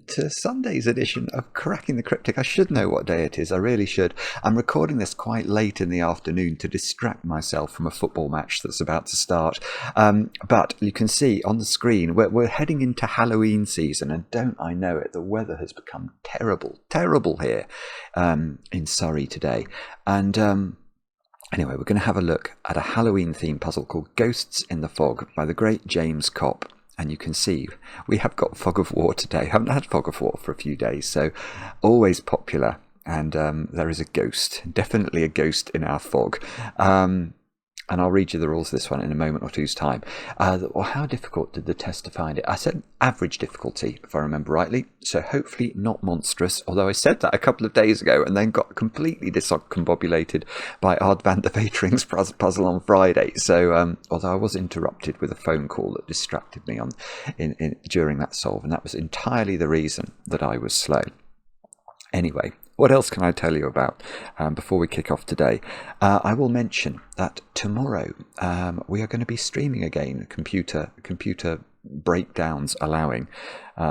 to Sunday's edition of Cracking the Cryptic. I should know what day it is, I really should. I'm recording this quite late in the afternoon to distract myself from a football match that's about to start. But you can see on the screen, we're heading into Halloween season, and don't I know it, the weather has become terrible here in Surrey today. And anyway, we're going to have a look at a Halloween-themed puzzle called Ghosts in the Fog by the great James Kopp. And you can see we have got Fog of War today. I haven't had Fog of War for a few days, so always popular. And there is a ghost, definitely a ghost in our fog. And I'll read you the rules of this one in a moment or two's time. How difficult did the tester find it? I said average difficulty, if I remember rightly. So hopefully not monstrous, although I said that a couple of days ago and then got completely discombobulated by Ard van der Vetering's puzzle on Friday. So although I was interrupted with a phone call that distracted me during that solve, and that was entirely the reason that I was slow. Anyway, what else can I tell you about before we kick off today? I will mention that tomorrow we are going to be streaming again, computer breakdowns allowing.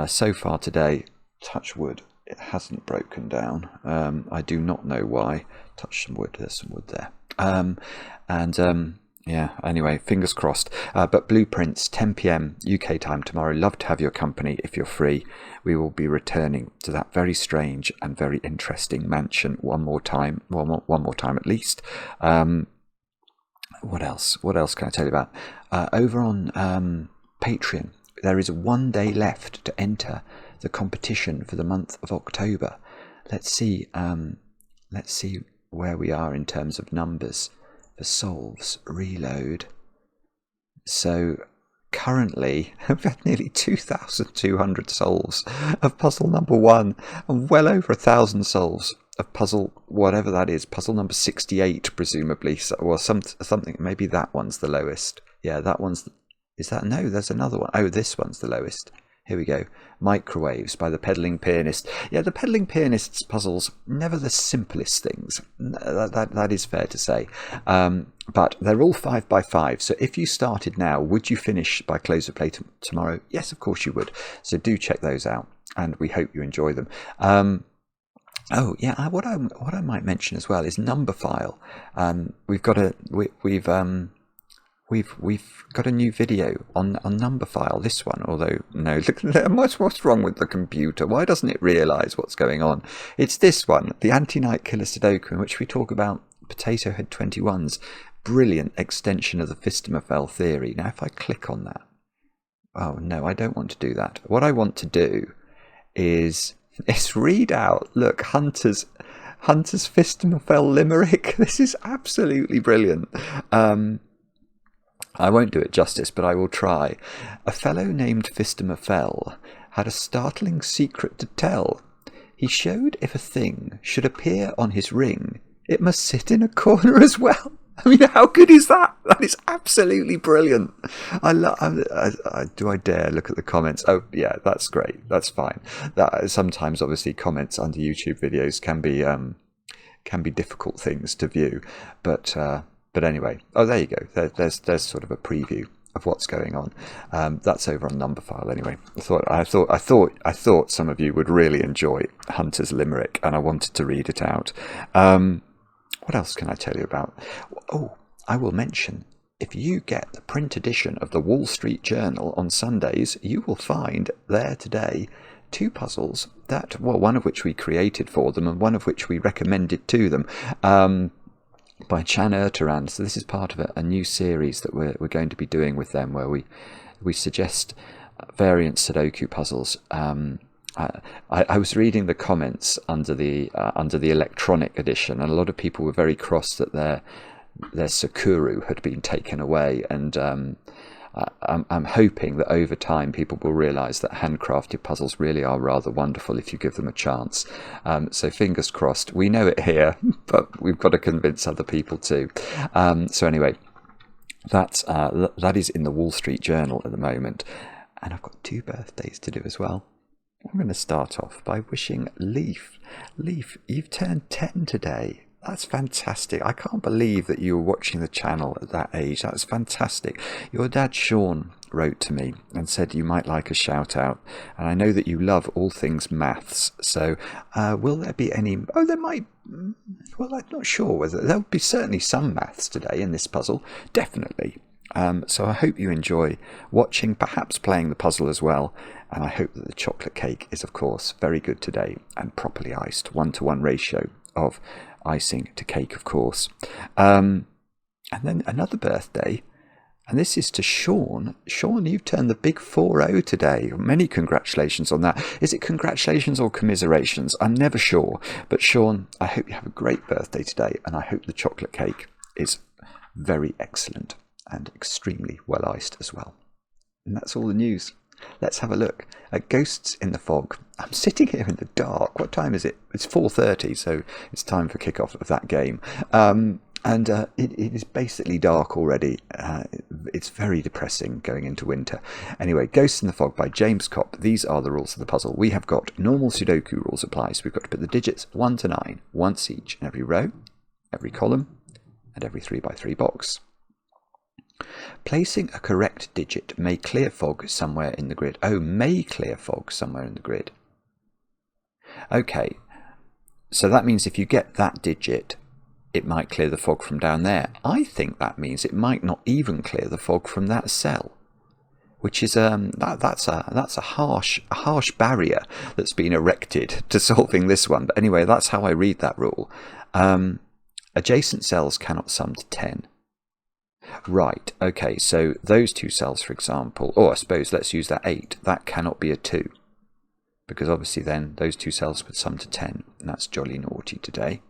So far today, touch wood, it hasn't broken down. I do not know why. Touch some wood, there's some wood there. Yeah, anyway, fingers crossed. But Blueprints, 10 p.m. UK time tomorrow. Love to have your company if you're free. We will be returning to that very strange and very interesting mansion one more time at least. What else? What else can I tell you about? Over on Patreon, there is 1 day left to enter the competition for the month of October. Let's see where we are in terms of numbers. For solves, reload. So currently I've had nearly 2,200 solves of puzzle number 1 and well over 1,000 solves of puzzle whatever that is, puzzle number 68 presumably, or something. Maybe that one's the lowest. Yeah, that one's. Is that? No, there's another one. Oh, this one's the lowest. Here we go. Microwaves by the Peddling Pianist. Yeah, the Peddling Pianist's puzzles, never the simplest things. That is fair to say. But they're all 5x5. So if you started now, would you finish by close of play tomorrow? Yes, of course you would. So do check those out, and we hope you enjoy them. Oh yeah, what I might mention as well is NUMBERPHILE. We've got a new video on NUMBERPHILE. This one, although no, look, what's wrong with the computer? Why doesn't it realise what's going on? It's this one, the Anti-Night Killer Sudoku, in which we talk about Potato Head 21's brilliant extension of the Fistomophel theory. Now, if I click on that, oh no, I don't want to do that. What I want to do is read out. Look, Hunter's Fistomophel limerick. This is absolutely brilliant. I won't do it justice, but I will try. A fellow named Fistomophel had a startling secret to tell. He showed if a thing should appear on his ring, it must sit in a corner as well. I mean, how good is that? That is absolutely brilliant. Do I dare look at the comments? Oh, yeah, that's great. That's fine. Sometimes, obviously, comments under YouTube videos can be difficult things to view, but anyway, oh, there you go. There's sort of a preview of what's going on. That's over on NUMBERPHILE anyway. I thought some of you would really enjoy Hunter's limerick, and I wanted to read it out. What else can I tell you about? Oh, I will mention, if you get the print edition of the Wall Street Journal on Sundays, you will find there today 2 puzzles that, well, one of which we created for them and one of which we recommended to them. By Chan Erteran. So this is part of a new series that we're going to be doing with them, where we suggest variant Sudoku puzzles. I was reading the comments under the electronic edition, and a lot of people were very cross that their Sakuru had been taken away, and I'm hoping that over time people will realise that handcrafted puzzles really are rather wonderful if you give them a chance. So fingers crossed. We know it here, but we've got to convince other people too. So anyway, that is in the Wall Street Journal at the moment, and I've got 2 birthdays to do as well. I'm going to start off by wishing Leaf, you've turned 10 today. That's fantastic. I can't believe that you were watching the channel at that age. That's fantastic. Your dad, Sean, wrote to me and said you might like a shout out, and I know that you love all things maths, so will there be any... Oh, there might... Well, I'm not sure whether... There'll be certainly some maths today in this puzzle, definitely. So I hope you enjoy watching, perhaps playing the puzzle as well, and I hope that the chocolate cake is, of course, very good today and properly iced, 1-to-1 ratio of icing to cake, of course. And then another birthday, and this is to Sean. Sean, you've turned the big 4-0 today. Many congratulations on that. Is it congratulations or commiserations? I'm never sure. But Sean, I hope you have a great birthday today, and I hope the chocolate cake is very excellent and extremely well iced as well. And that's all the news. Let's have a look at Ghosts in the Fog. I'm sitting here in the dark. What time is it? It's 4:30, so it's time for kickoff of that game. It is basically dark already. It's very depressing going into winter. Anyway, Ghosts in the Fog by James Kopp. These are the rules of the puzzle. We have got normal Sudoku rules apply. So we've got to put the digits 1 to 9 once each in every row, every column, and every 3x3 box. Placing a correct digit may clear fog somewhere in the grid. Oh, may clear fog somewhere in the grid. Okay, so that means if you get that digit, it might clear the fog from down there. I think that means it might not even clear the fog from that cell, which is that's a harsh barrier that's been erected to solving this one. But anyway, that's how I read that rule. Adjacent cells cannot sum to 10. Right, okay, so those two cells, for example, or I suppose let's use that 8, that cannot be a 2, because obviously then those two cells would sum to 10, and that's jolly naughty today.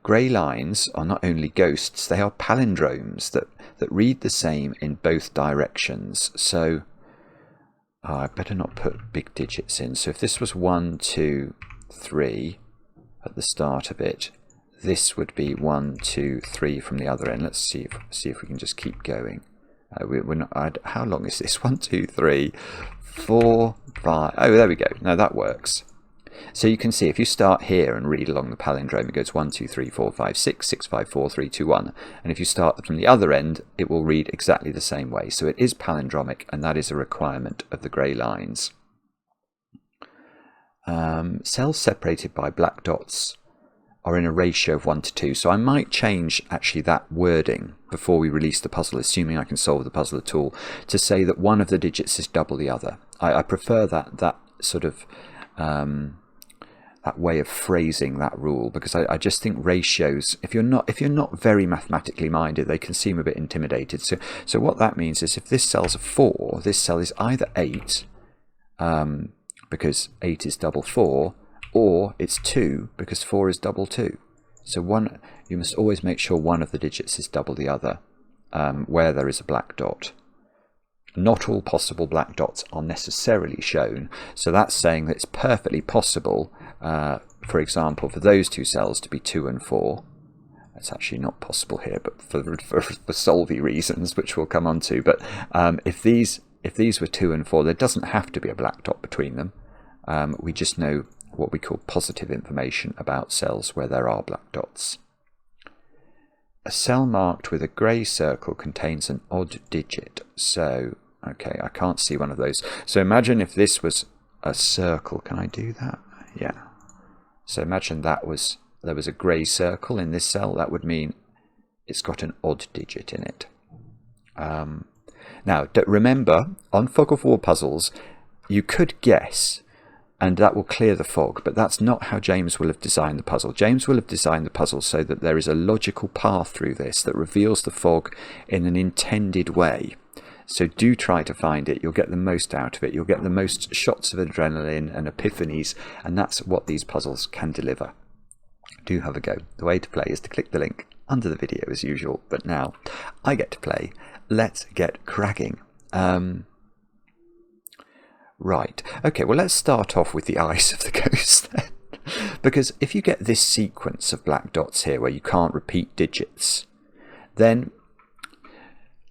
Grey lines are not only ghosts, they are palindromes that read the same in both directions, so I better not put big digits in. So if this was 1, 2, 3 at the start of it, this would be 1, 2, 3 from the other end. Let's see if we can just keep going. We're not, how long is this? 1, 2, 3, 4, 5. Oh, there we go. No, that works. So you can see if you start here and read along the palindrome, it goes 1, 2, 3, 4, 5, 6, 6, 5, 4, 3, 2, 1. And if you start from the other end, it will read exactly the same way. So it is palindromic, and that is a requirement of the grey lines. Cells separated by black dots are in a ratio of 1 to 2. So I might change actually that wording before we release the puzzle, assuming I can solve the puzzle at all, to say that one of the digits is double the other. I prefer that sort of that way of phrasing that rule, because I just think ratios, if you're not very mathematically minded, they can seem a bit intimidated. So what that means is if this cell's a 4, this cell is either 8, because 8 is double 4, or it's 2 because 4 is double 2. So you must always make sure one of the digits is double the other where there is a black dot. Not all possible black dots are necessarily shown, so that's saying that it's perfectly possible, for example, for those two cells to be 2 and 4. That's actually not possible here, but for solvy reasons, which we'll come on to. But if these were 2 and 4, there doesn't have to be a black dot between them. We just know what we call positive information about cells where there are black dots. A cell marked with a grey circle contains an odd digit. So, okay, I can't see one of those. So imagine if this was a circle. Can I do that? Yeah. So imagine there was a grey circle in this cell. That would mean it's got an odd digit in it. Now, remember, on Fog of War puzzles, you could guess, and that will clear the fog, but that's not how James will have designed the puzzle. James will have designed the puzzle so that there is a logical path through this that reveals the fog in an intended way. So do try to find it. You'll get the most out of it. You'll get the most shots of adrenaline and epiphanies, and that's what these puzzles can deliver. Do have a go. The way to play is to click the link under the video as usual, but now I get to play. Let's get cracking. Right, okay, well let's start off with the eyes of the ghost then. Because if you get this sequence of black dots here where you can't repeat digits, then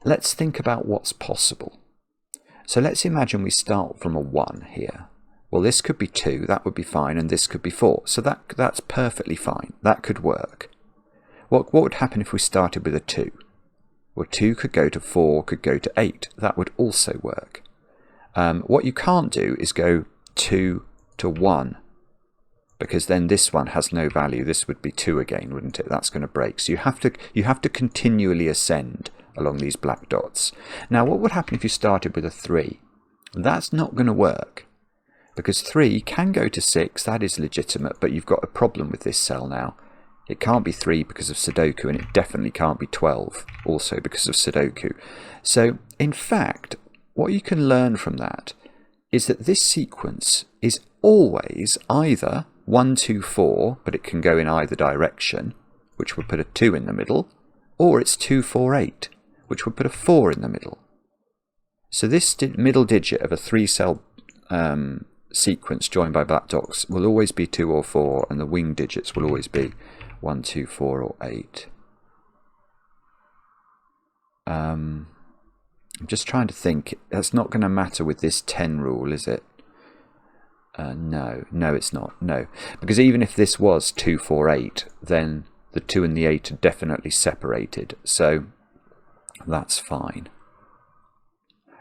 let's think about what's possible. So let's imagine we start from a 1 here. Well, this could be 2, that would be fine, and this could be 4. So that's perfectly fine, that could work. What would happen if we started with a 2? Or 2 could go to 4, could go to 8. That would also work. What you can't do is go 2 to 1, because then this one has no value. This would be 2 again, wouldn't it? That's going to break. So you have to continually ascend along these black dots. Now, what would happen if you started with a 3? That's not going to work, because 3 can go to 6. That is legitimate, but you've got a problem with this cell now. It can't be 3 because of Sudoku, and it definitely can't be 12 also because of Sudoku. So, in fact, what you can learn from that is that this sequence is always either 1, 2, 4, but it can go in either direction, which would put a 2 in the middle, or it's 2, 4, 8, which would put a 4 in the middle. So this middle digit of a 3-cell sequence joined by black dots will always be 2 or 4, and the wing digits will always be 1, 2, 4, or 8. I'm just trying to think. That's not going to matter with this 10 rule, is it? No, it's not. No, because even if this was 2, 4, 8, then the 2 and the 8 are definitely separated. So that's fine.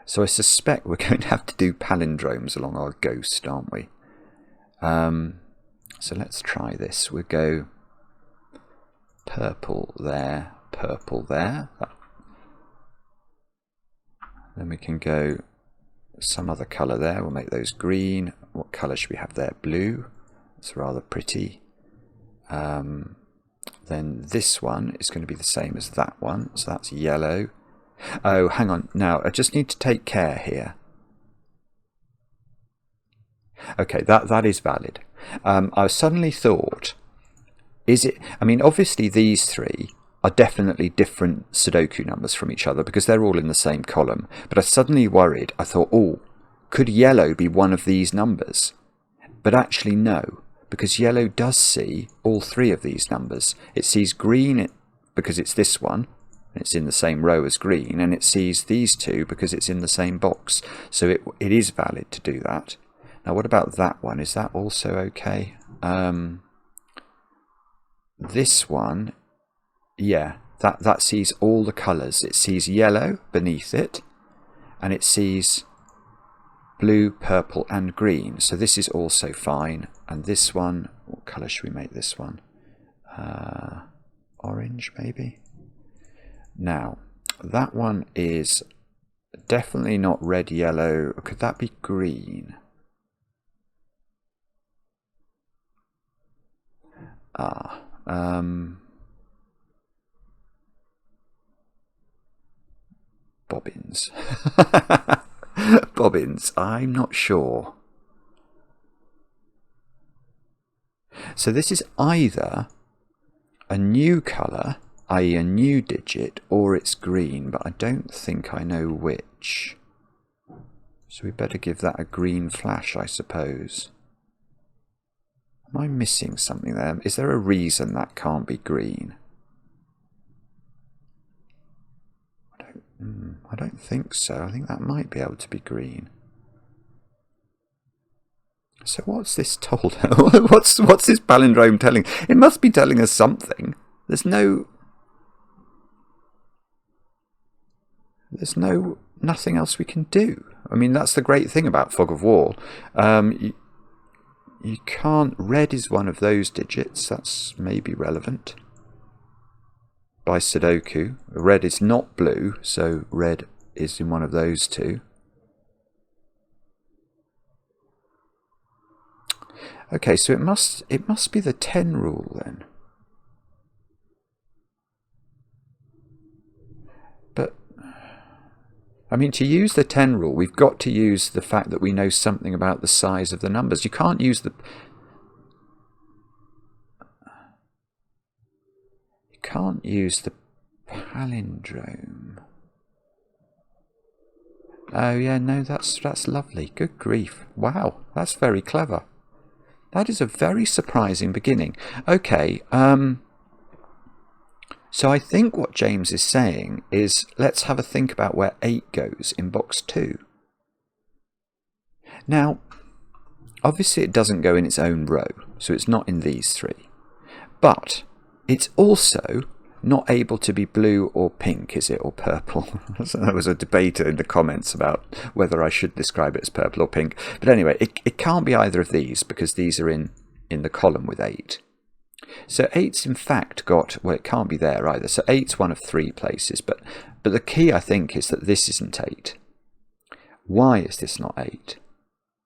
So I suspect we're going to have to do palindromes along our ghost, aren't we? So let's try this. We'll go purple there, purple there. Then we can go some other colour there. We'll make those green. What colour should we have there? Blue. It's rather pretty. Then this one is going to be the same as that one. So that's yellow. Oh, hang on. Now, I just need to take care here. Okay, that is valid. I suddenly thought, is it... I mean, obviously these 3 are definitely different Sudoku numbers from each other because they're all in the same column. But I suddenly worried. I thought, oh, could yellow be one of these numbers? But actually no, because yellow does see all 3 of these numbers. It sees green because it's this one, and it's in the same row as green, and it sees these 2 because it's in the same box. So it is valid to do that. Now what about that one? Is that also okay? This one... yeah, that sees all the colours. It sees yellow beneath it, and it sees blue, purple and green. So this is also fine. And this one, what colour should we make this one? Orange maybe? Now, that one is definitely not red, yellow. Could that be green? Bobbins. Bobbins, I'm not sure. So this is either a new colour, i.e. a new digit, or it's green, but I don't think I know which. So we better give that a green flash, I suppose. Am I missing something there? Is there a reason that can't be green? I don't think so. I think that might be able to be green. So what's this told? what's this palindrome telling? It must be telling us something. There's nothing else we can do. I mean, that's the great thing about Fog of War. You can't... red is one of those digits. That's maybe relevant. By Sudoku. Red is not blue, so red is in one of those 2. Okay, so it must be the 10 rule then. But I mean, to use the 10 rule, we've got to use the fact that we know something about the size of the numbers. You can't use the... you can't use the palindrome. Oh yeah, no, that's lovely. Good grief. Wow, that's very clever. That is a very surprising beginning. Okay, so I think what James is saying is, let's have a think about where 8 goes in box 2. Now, obviously it doesn't go in its own row, so it's not in these 3. But it's also not able to be blue or pink, is it, or purple? So there was a debate in the comments about whether I should describe it as purple or pink. But anyway, it can't be either of these because these are in the column with 8. So 8's in fact got, well, it can't be there either. So 8's one of 3 places, but the key, I think, is that this isn't 8. Why is this not 8?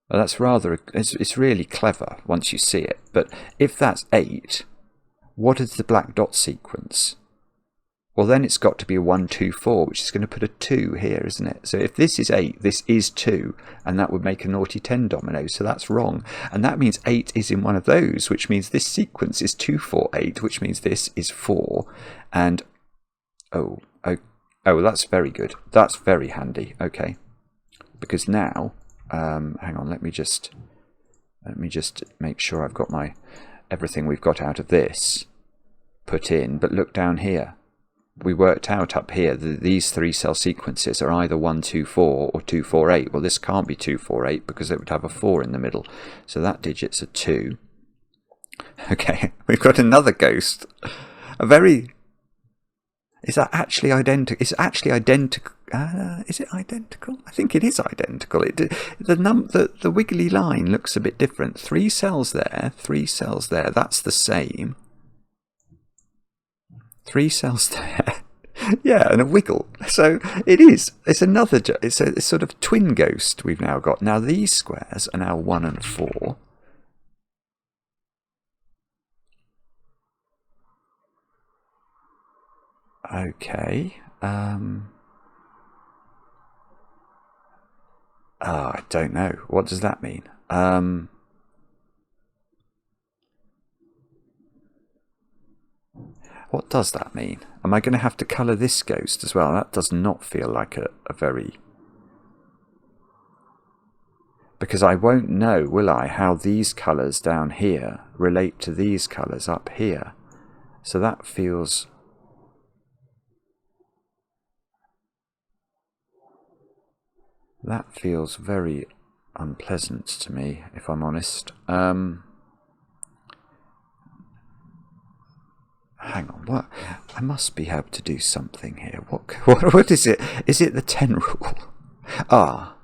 Well, that's rather, it's really clever once you see it. But if that's 8, what is the black dot sequence? Well, then it's got to be a 1, 2, 4, which is going to put a 2 here, isn't it? So if this is 8, this is 2, and that would make a naughty 10 domino, so that's wrong. And that means 8 is in one of those, which means this sequence is 2, 4, 8, which means this is 4. And, oh, that's very good. That's very handy, okay. Because now, hang on, let me just make sure I've got everything we've got out of this put in, but look down here. We worked out up here that these 3 cell sequences are either 1, 2, 4 or 2, 4, 8. Well, this can't be 2, 4, 8 because it would have a 4 in the middle. So that digit's a 2. Okay, we've got another ghost. Is that actually identical? It's actually identical. Is it identical? I think it is identical. The wiggly line looks a bit different. 3 cells there, 3 cells there. That's the same. 3 cells there. Yeah, and a wiggle. So it is. It's another. It's a sort of twin ghost we've now got. Now these squares are now 1 and 4. Okay. I don't know. What does that mean? What does that mean? Am I going to have to colour this ghost as well? That does not feel like a very... Because I won't know, will I, how these colours down here relate to these colours up here. So that feels... That feels very unpleasant to me, if I'm honest. Hang on, what? I must be able to do something here. What is it? Is it the 10 rule? Ah,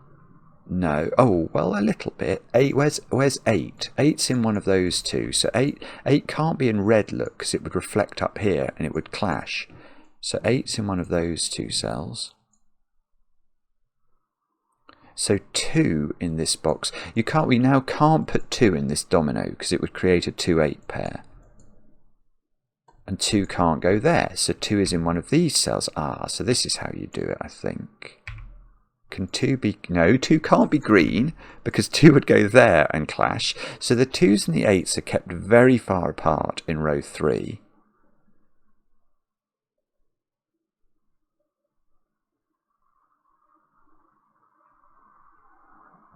no. Oh, well, a little bit. 8. Where's 8? 8's in one of those two. So 8 can't be in red, look, because it would reflect up here and it would clash. So 8's in one of those 2 cells. So 2 in this box. We now can't put 2 in this domino because it would create a 2-8 pair. And 2 can't go there. So 2 is in one of these cells. Ah, so this is how you do it, I think. Can 2 be... No, 2 can't be green because 2 would go there and clash. So the 2's and the 8's are kept very far apart in row 3.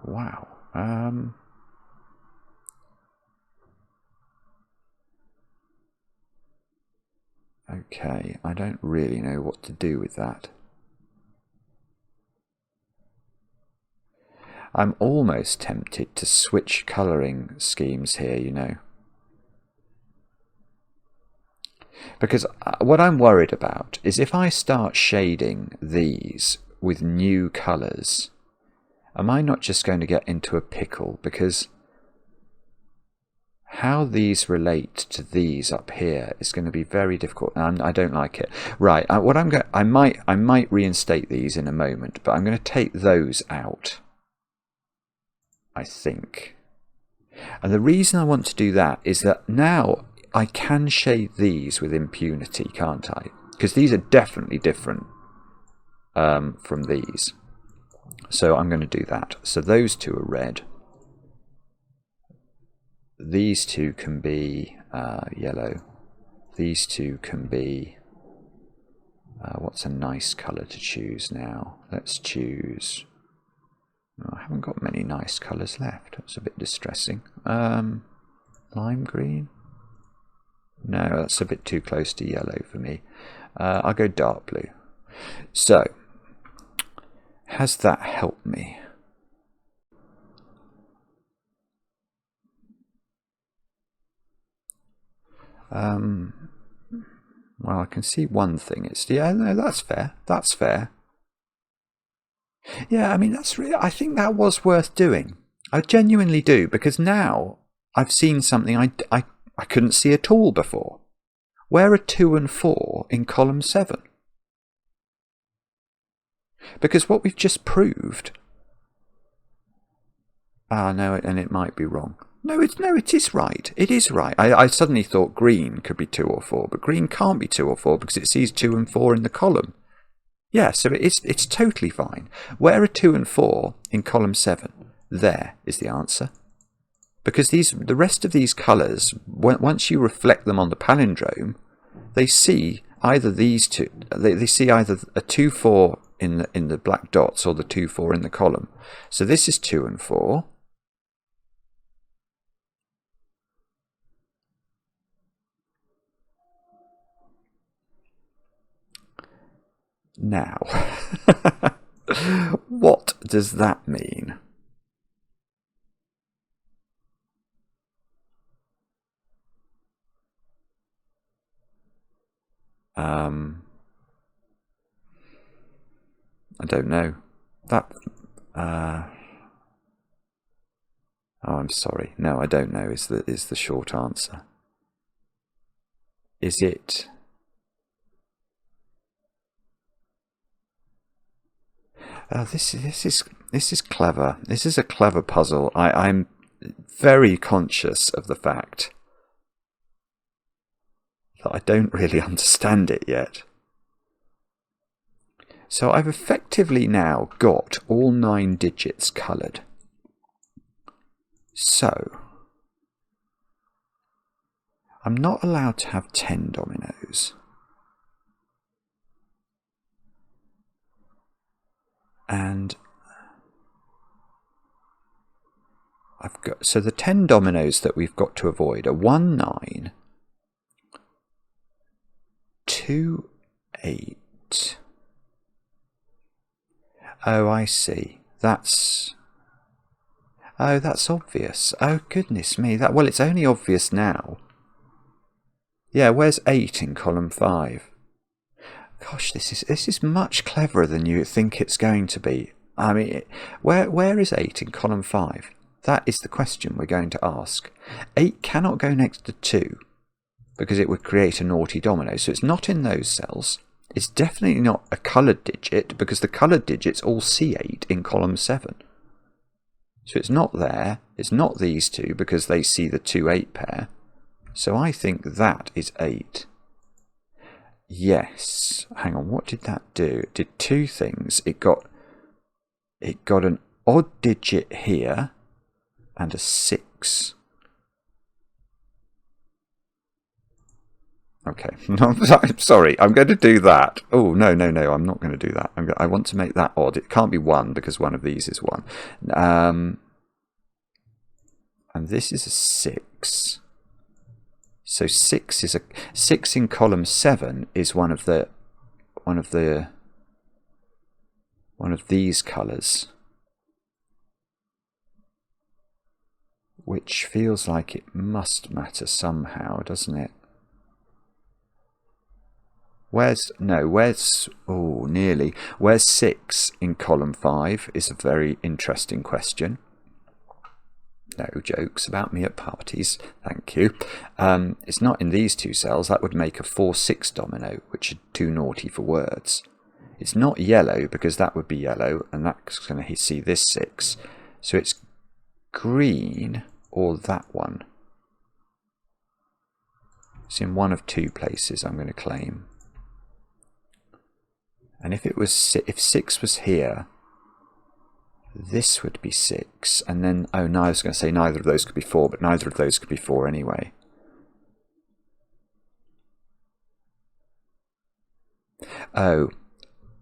Wow. Okay, I don't really know what to do with that. I'm almost tempted to switch colouring schemes here, you know. Because what I'm worried about is if I start shading these with new colours, am I not just going to get into a pickle? Because how these relate to these up here is going to be very difficult, and I don't like it. Right, I might reinstate these in a moment, but I'm going to take those out, I think. And the reason I want to do that is that now I can shade these with impunity, can't I? Because these are definitely different from these. So I'm going to do that. So those 2 are red. These 2 can be yellow. These 2 can be... what's a nice colour to choose now? Let's choose... Oh, I haven't got many nice colours left. That's a bit distressing. Lime green? No, that's a bit too close to yellow for me. I'll go dark blue. So, has that helped me? Well, I can see one thing. It's yeah, no, that's fair. That's fair. Yeah, I mean that's really. I think that was worth doing. I genuinely do, because now I've seen something I couldn't see at all before. Where are 2 and 4 in column 7? Because what we've just proved. Ah, no, and it might be wrong. No, it is right. It is right. I suddenly thought green could be 2 or 4, but green can't be 2 or 4 because it sees 2 and 4 in the column. Yeah, so it's totally fine. Where are 2 and 4 in column 7? There is the answer. Because the rest of these colours, once you reflect them on the palindrome, they see either these two. They see either a 2-4 in the black dots or the 2-4 in the column. So this is 2 and 4. Now, what does that mean? I don't know. That. Oh, I'm sorry. No, I don't know. Is the short answer? Is it? This is clever. This is a clever puzzle. I'm very conscious of the fact that I don't really understand it yet. So I've effectively now got all 9 digits coloured. So I'm not allowed to have 10 dominoes. And I've got, so the 10 dominoes that we've got to avoid are 1, 9, 2, 8. Oh, I see. That's obvious. Oh, goodness me. Well, it's only obvious now. Yeah, where's 8 in column 5? Gosh, this is much cleverer than you think it's going to be. I mean, where is 8 in column 5? That is the question we're going to ask. 8 cannot go next to 2 because it would create a naughty domino. So it's not in those cells. It's definitely not a coloured digit because the coloured digits all see 8 in column 7. So it's not there. It's not these two because they see the 2-8 pair. So I think that is 8. Yes. Hang on, what did that do? It did 2 things. It got an odd digit here and a 6. Okay, no, I'm sorry, I'm going to do that. Oh, no, I'm not going to do that. I want to make that odd. It can't be 1 because one of these is 1. And this is a 6. So 6 in column 7 is one of these colours, which feels like it must matter somehow, doesn't it? Where's 6 in column 5 is a very interesting question. No jokes about me at parties, thank you. It's not in these 2 cells. That would make a 4-6 domino, which are too naughty for words. It's not yellow because that would be yellow, and that's going to see this 6. So it's green or that one. It's in one of 2 places, I'm going to claim. And if 6 was here, this would be 6, and then, oh no, I was going to say neither of those could be 4, but neither of those could be 4 anyway. No,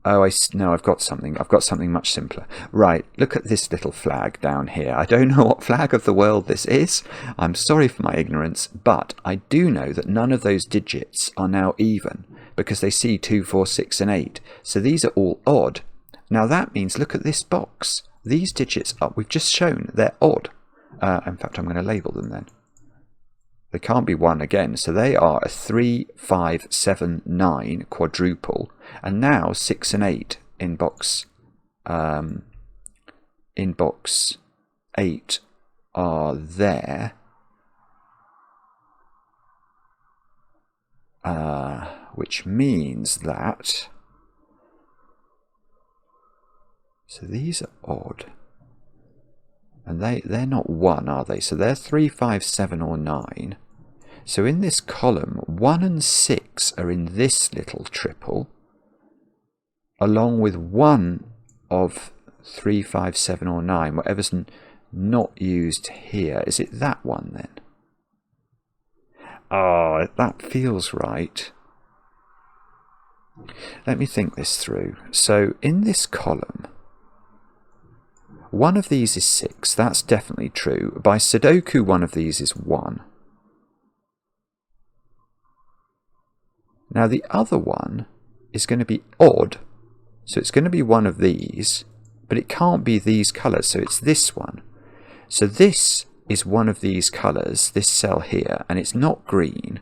I've got something much simpler. Right, look at this little flag down here. I don't know what flag of the world this is. I'm sorry for my ignorance, but I do know that none of those digits are now even, because they see 2, 4, 6, and 8. So these are all odd. Now that means, look at this box. These digits we've just shown, they're odd. In fact, I'm going to label them then. They can't be 1 again. So they are a 3, 5, 7, 9 quadruple. And now 6 and 8 in box 8 are there. Which means that... So these are odd. And they're not 1, are they? So they're 3, 5, 7 or 9. So in this column, 1 and 6 are in this little triple, along with 1 of 3, 5, 7 or 9, whatever's not used here. Is it that one then? Oh, that feels right. Let me think this through. So in this column, one of these is 6. That's definitely true. By Sudoku, one of these is 1. Now the other one is going to be odd. So it's going to be one of these, but it can't be these colours. So it's this one. So this is one of these colours, this cell here, and it's not green.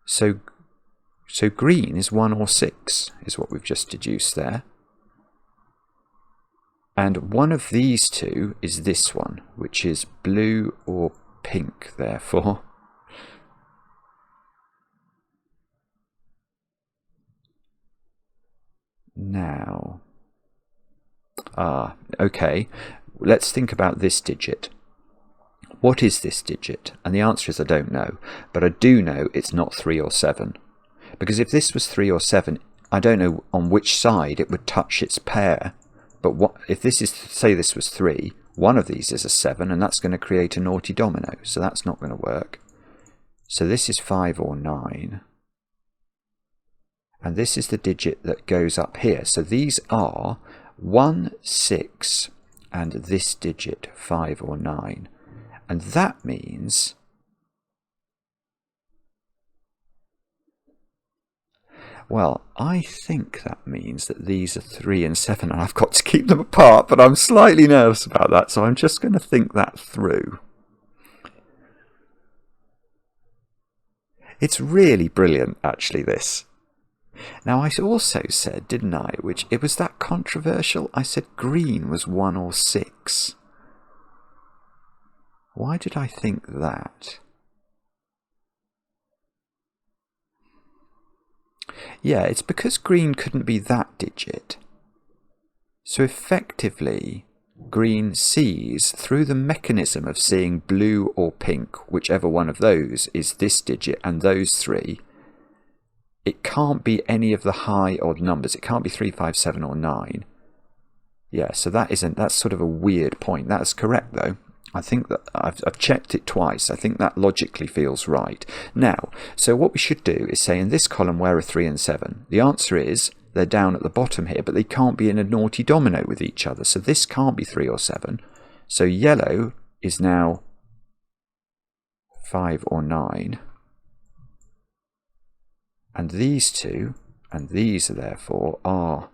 So green is 1 or 6, is what we've just deduced there. And one of these two is this one, which is blue or pink, therefore. Now, okay, let's think about this digit. What is this digit? And the answer is I don't know, but I do know it's not 3 or 7. Because if this was 3 or 7, I don't know on which side it would touch its pair. But what if this is, say this was 3, one of these is a 7, and that's going to create a naughty domino, so that's not going to work. So this is 5 or 9. And this is the digit that goes up here. So these are 1, 6, and this digit, 5 or 9. And that means... Well, I think that means that these are 3 and 7, and I've got to keep them apart, but I'm slightly nervous about that, so I'm just going to think that through. It's really brilliant, actually, this. Now, I also said, didn't I, which it was that controversial? I said green was 1 or 6. Why did I think that? Yeah, it's because green couldn't be that digit. So effectively, green sees, through the mechanism of seeing blue or pink, whichever one of those is this digit and those 3, it can't be any of the high odd numbers. It can't be 3, 5, 7 or 9. Yeah, so that's sort of a weird point. That's correct though. I think that I've checked it twice. I think that logically feels right. Now, so what we should do is say in this column where are 3 and 7? The answer is they're down at the bottom here, but they can't be in a naughty domino with each other. So this can't be 3 or 7. So yellow is now 5 or 9. And these two, and these therefore are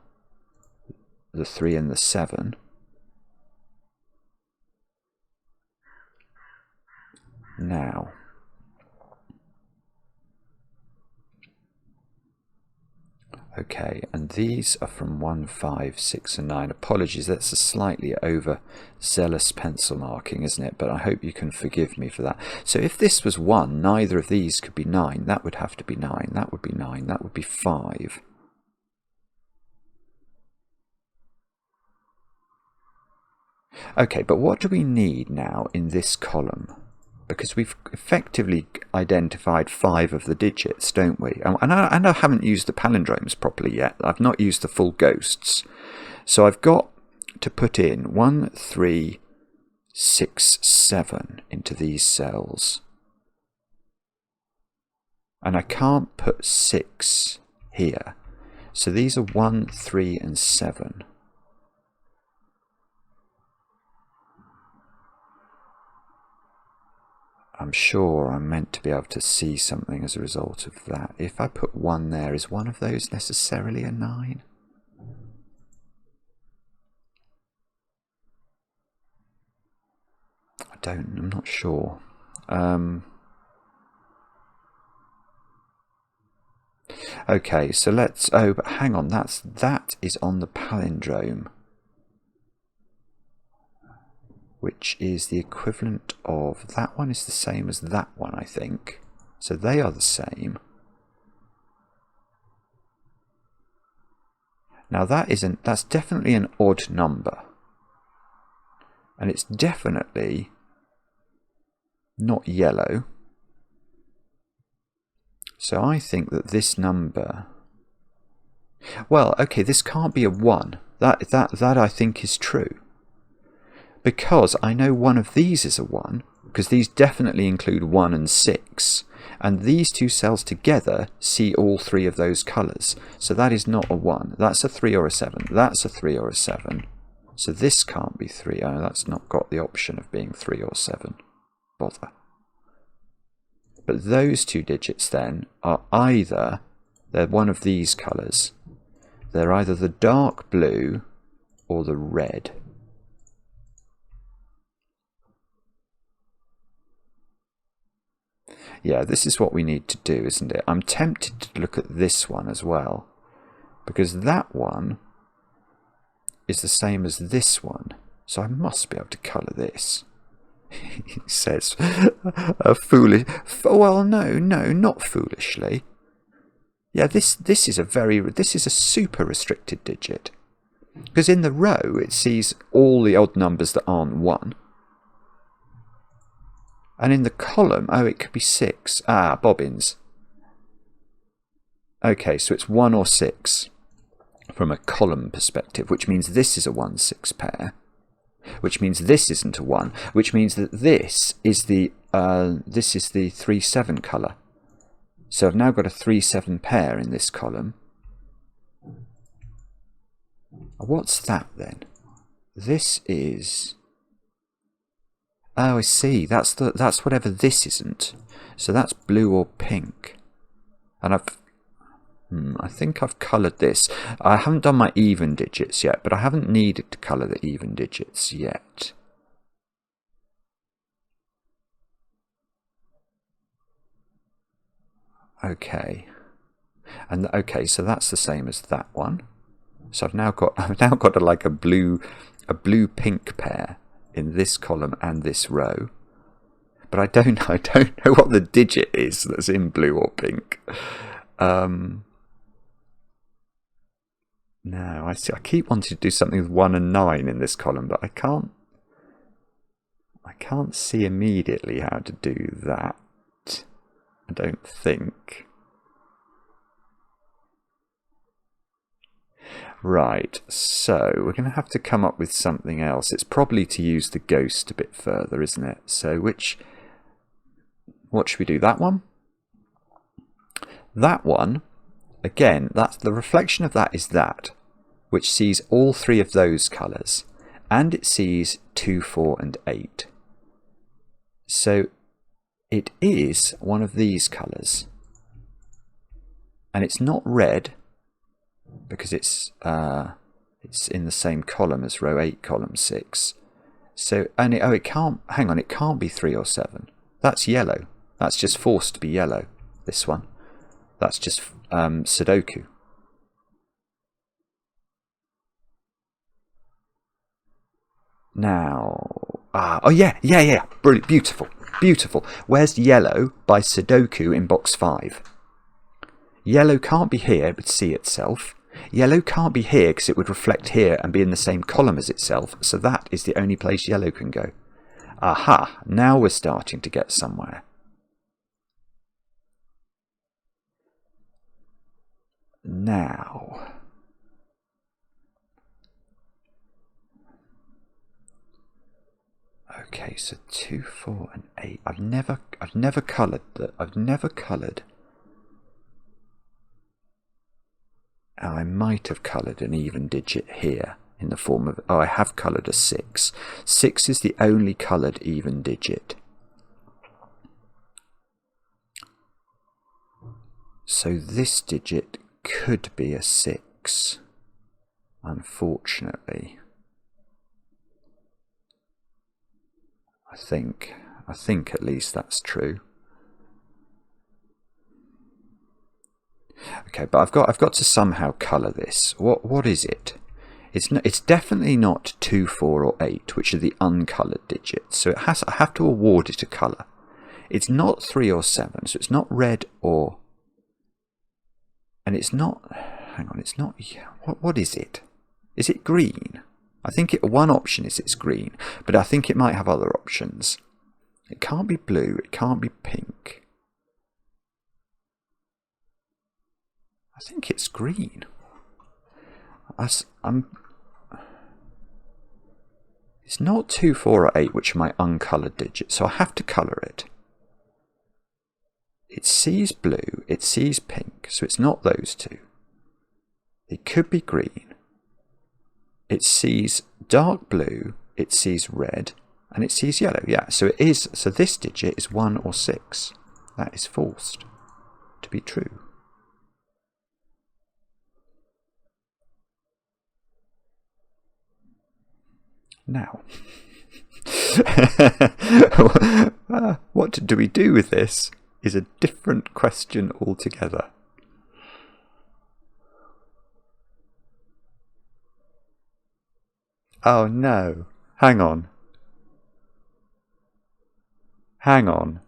the 3 and the 7. Now, okay, and these are from 1, 5, 6 and 9. Apologies, that's a slightly overzealous pencil marking, isn't it? But I hope you can forgive me for that. So if this was 1, neither of these could be 9. That would have to be 9. That would be 9. That would be 5. Okay, but what do we need now in this column? Because we've effectively identified 5 of the digits, don't we? And I haven't used the palindromes properly yet. I've not used the full ghosts. So I've got to put in 1, 3, 6, 7 into these cells. And I can't put 6 here. So these are 1, 3 and 7. I'm sure I'm meant to be able to see something as a result of that. If I put 1 there, is one of those necessarily a 9? I'm not sure. Okay, so let's, oh, but hang on, that is on the palindrome, which is the equivalent of, that one is the same as that one, I think. So they are the same. Now that's definitely an odd number. And it's definitely not yellow. So I think that this number, well, okay, this can't be a 1. That I think is true. Because I know one of these is a 1, because these definitely include 1 and 6. And these two cells together see all 3 of those colours. So that is not a 1. That's a 3 or a 7. That's a 3 or a 7. So this can't be 3. Oh, that's not got the option of being 3 or 7. Bother. But those two digits then are either, they're one of these colours. They're either the dark blue or the red. Yeah, this is what we need to do, isn't it? I'm tempted to look at this one as well, because that one is the same as this one, so I must be able to colour this. He says, foolish. Well, no, not foolishly. Yeah, this is a super restricted digit, because in the row it sees all the odd numbers that aren't 1. And in the column, oh, it could be 6. Ah, bobbins. Okay, so it's 1 or 6 from a column perspective, which means this is a 1-6 pair, which means this isn't a 1, which means that this is the 3-7 colour. So I've now got a 3-7 pair in this column. What's that then? This is... Oh, I see. That's whatever this isn't. So that's blue or pink. And I think I've coloured this. I haven't done my even digits yet, but I haven't needed to colour the even digits yet. Okay. And okay, so that's the same as that one. So I've now got a blue pink pair in this column and this row, but I don't know what the digit is that's in blue or pink. No, I see. I keep wanting to do something with 1 and 9 in this column, but I can't see immediately how to do that. I don't think. Right, so we're going to have to come up with something else. It's probably to use the ghost a bit further, isn't it? So what should we do? That one? That one, again, that's the reflection of that is that, which sees all 3 of those colours, and it sees 2, 4 and 8. So it is one of these colours. And it's not red, because it's in the same column as row 8, column 6. So, and it can't, hang on, it can't be 3 or 7. That's yellow. That's just forced to be yellow, this one. That's just Sudoku. Now, oh yeah, brilliant, beautiful. Where's yellow by Sudoku in box 5? Yellow can't be here, it would see itself. Yellow can't be here because it would reflect here and be in the same column as itself, so that is the only place yellow can go. Aha, now we're starting to get somewhere. Now... Okay, so 2, 4 and 8. I've never coloured that. I've never coloured. Oh, I might have coloured an even digit here in the form of... Oh, I have coloured a 6. 6 is the only coloured even digit. So this digit could be a 6, unfortunately. I I think at least that's true. Okay, but I've got to somehow colour this. What is it? It's definitely not 2, 4 or 8, which are the uncoloured digits. So I have to award it a colour. It's not 3 or 7, so it's not red or... And it's not... Hang on, it's not... What is it? Is it green? I think one option is it's green, but I think it might have other options. It can't be blue, it can't be pink. I think it's green. It's not 2, 4 or 8, which are my uncoloured digits, so I have to colour it. It sees blue, it sees pink, so it's not those two. It could be green. It sees dark blue, it sees red, and it sees yellow. Yeah, so it is. So this digit is 1 or 6. That is forced to be true. Now, what do we do with this is a different question altogether. Oh no, hang on. Hang on.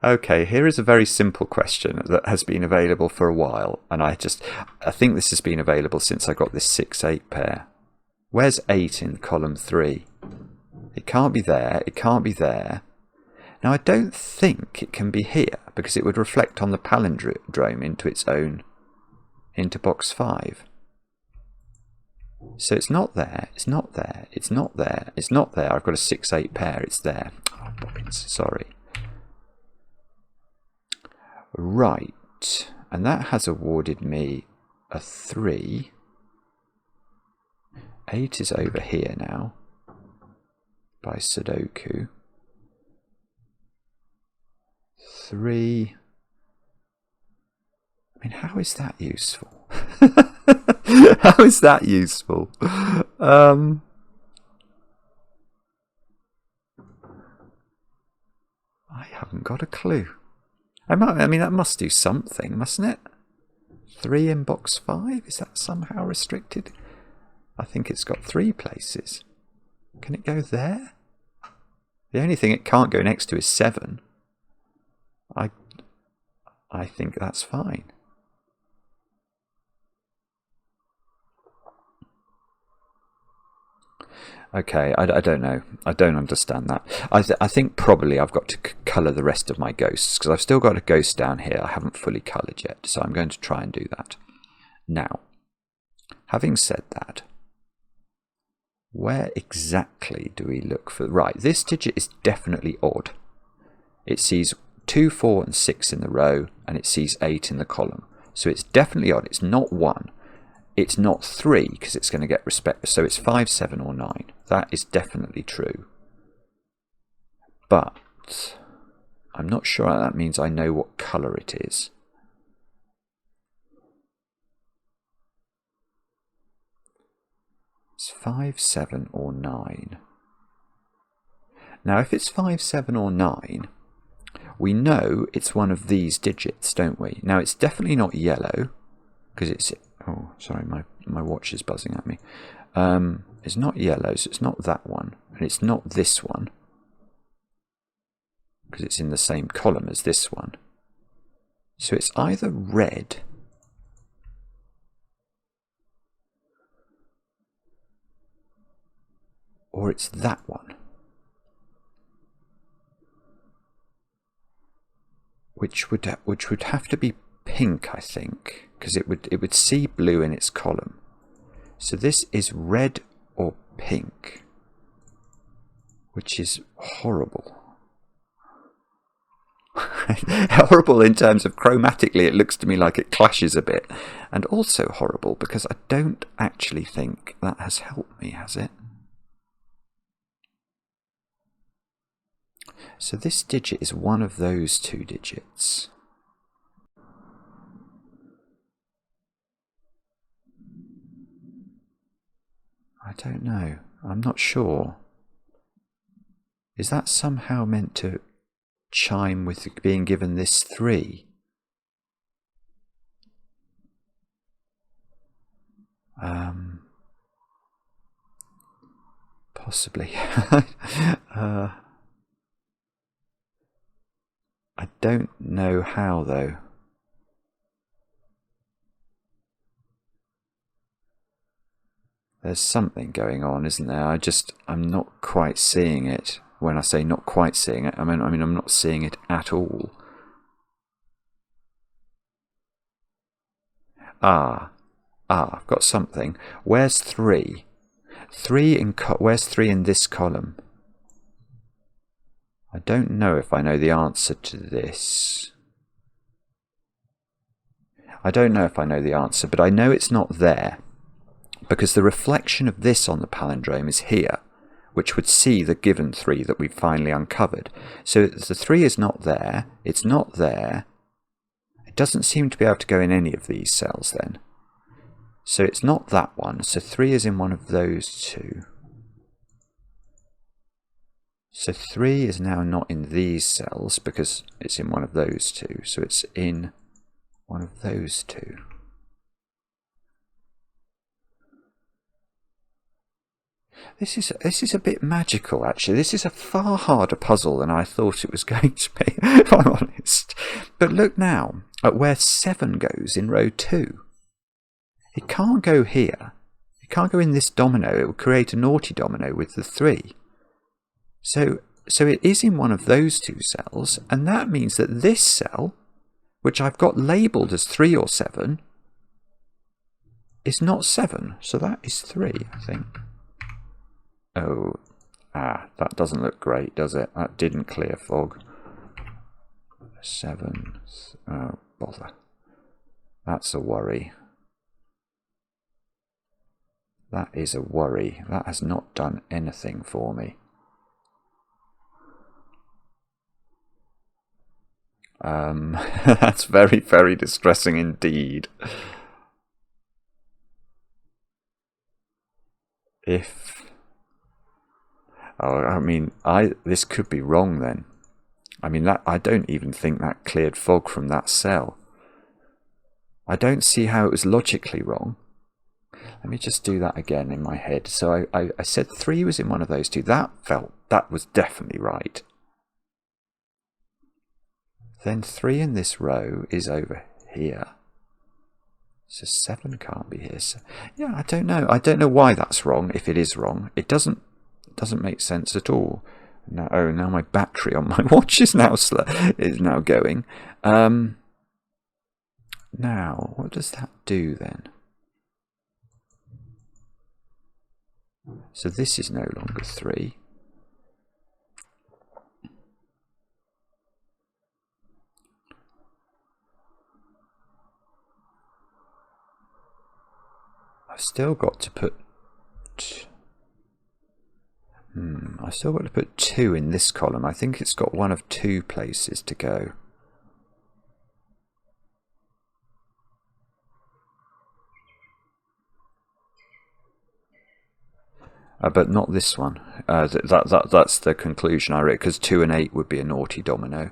Okay, here is a very simple question that has been available for a while, and I think this has been available since I got this 6-8 pair. Where's 8 in column 3? It can't be there, it can't be there. Now I don't think it can be here, because it would reflect on the palindrome into its own, into box 5. So it's not there, it's not there, it's not there, it's not there. I've got a 6-8 pair, it's there. Oh, bobbins, sorry. Right, and that has awarded me a 3. 8 is over here now by Sudoku. 3. I mean, how is that useful? How is that useful? I haven't got a clue. I mean, that must do something, mustn't it? 3 in box 5? Is that somehow restricted? I think it's got 3 places. Can it go there? The only thing it can't go next to is 7. I think that's fine. Okay, I don't know. I don't understand that. I think probably I've got to colour the rest of my ghosts, because I've still got a ghost down here I haven't fully coloured yet, so I'm going to try and do that. Now, having said that, where exactly do we look for... Right, this digit is definitely odd. It sees 2, 4 and 6 in the row, and it sees 8 in the column. So it's definitely odd. It's not 1. It's not 3, because it's going to get respect. So it's 5, 7 or 9. That is definitely true. But I'm not sure that means I know what colour it is. It's 5, 7 or 9. Now if it's 5, 7 or 9, we know it's one of these digits, don't we? Now it's definitely not yellow, because it's... Oh, sorry, my watch is buzzing at me. It's not yellow, so it's not that one. And it's not this one, because it's in the same column as this one. So it's either red or it's that one, which would have to be pink, I think, because it would see blue in its column. So this is red or pink, which is horrible. Horrible in terms of chromatically, it looks to me like it clashes a bit, and also horrible because I don't actually think that has helped me, has it? So this digit is one of those 2 digits. I don't know. I'm not sure. Is that somehow meant to chime with being given this 3? Possibly. I don't know how, though. There's something going on, isn't there? I'm not quite seeing it. When I say not quite seeing it, I mean I'm not seeing it at all. I've got something. Where's 3? Where's 3 in this column? I don't know if I know the answer to this. I don't know if I know the answer, but I know it's not there, because the reflection of this on the palindrome is here, which would see the given 3 that we've finally uncovered. So the 3 is not there, it's not there, it doesn't seem to be able to go in any of these cells then. So it's not that one, so 3 is in one of those 2. So 3 is now not in these cells because it's in one of those 2, so it's in one of those 2. This is a bit magical, actually. This is a far harder puzzle than I thought it was going to be, if I'm honest. But look now at where 7 goes in row 2. It can't go here. It can't go in this domino. It will create a naughty domino with the 3. So it is in one of those 2 cells, and that means that this cell, which I've got labelled as 3 or 7, is not 7. So that is 3, I think. Oh, that doesn't look great, does it? That didn't clear fog. 7. Oh, bother. That's a worry. That is a worry. That has not done anything for me. That's very, very distressing indeed. This could be wrong then. I don't even think that cleared fog from that cell. I don't see how it was logically wrong. Let me just do that again in my head. So I said 3 was in one of those 2. That was definitely right. Then 3 in this row is over here. So 7 can't be here. So, yeah, I don't know. I don't know why that's wrong, if it is wrong. It doesn't make sense at all. Now my battery on my watch is now going. Now, what does that do then? So this is no longer 3. I've still got to put 2 in this column. I think it's got one of 2 places to go. But not this one. That's the conclusion I read, because 2 and 8 would be a naughty domino.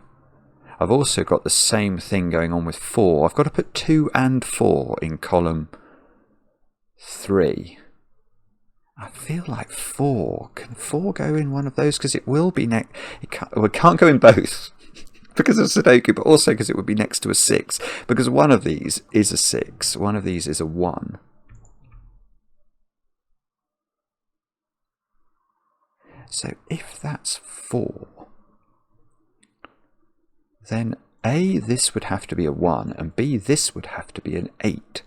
I've also got the same thing going on with 4. I've got to put 2 and 4 in column 3. I feel like 4. Can 4 go in one of those? Because it will be next. It can't go in both because of Sudoku, but also because it would be next to a 6. Because one of these is a 6. One of these is a 1. So if that's 4, then A, this would have to be a 1, and B, this would have to be an 8.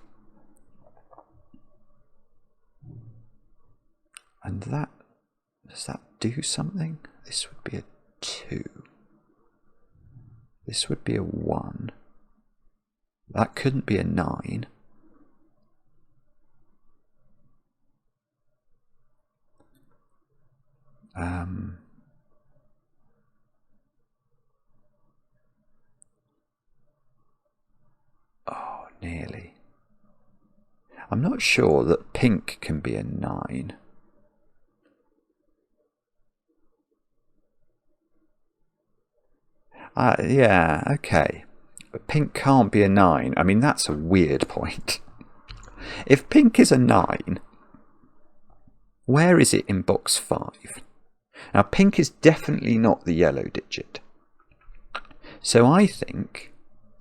And does that do something? This would be a 2. This would be a 1. That couldn't be a 9. Oh, nearly. I'm not sure that pink can be a 9. Yeah, okay. But pink can't be a 9. I mean, that's a weird point. If pink is a 9, where is it in box 5? Now, pink is definitely not the yellow digit. So I think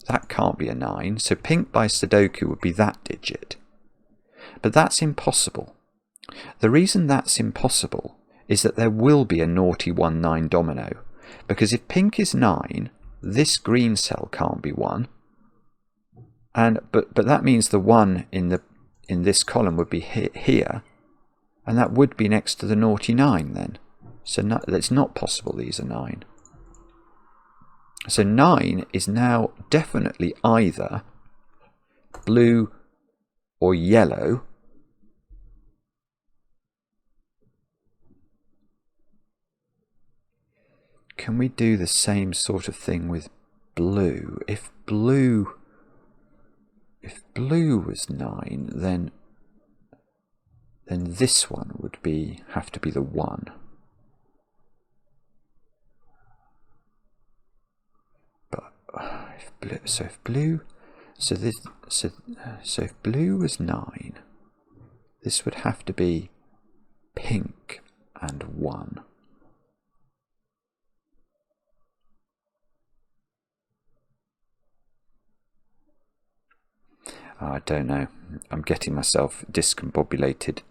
that can't be a 9. So pink by Sudoku would be that digit. But that's impossible. The reason that's impossible is that there will be a naughty 1-9 domino. Because if pink is 9, this green cell can't be 1. But that means the 1 in this column would be here. And that would be next to the naughty 9 then. So it's not possible these are 9. So 9 is now definitely either blue or yellow. Can we do the same sort of thing with blue? If blue was 9, then this one would have to be the 1. But if blue was 9, this would have to be pink and 1. I don't know. I'm getting myself discombobulated.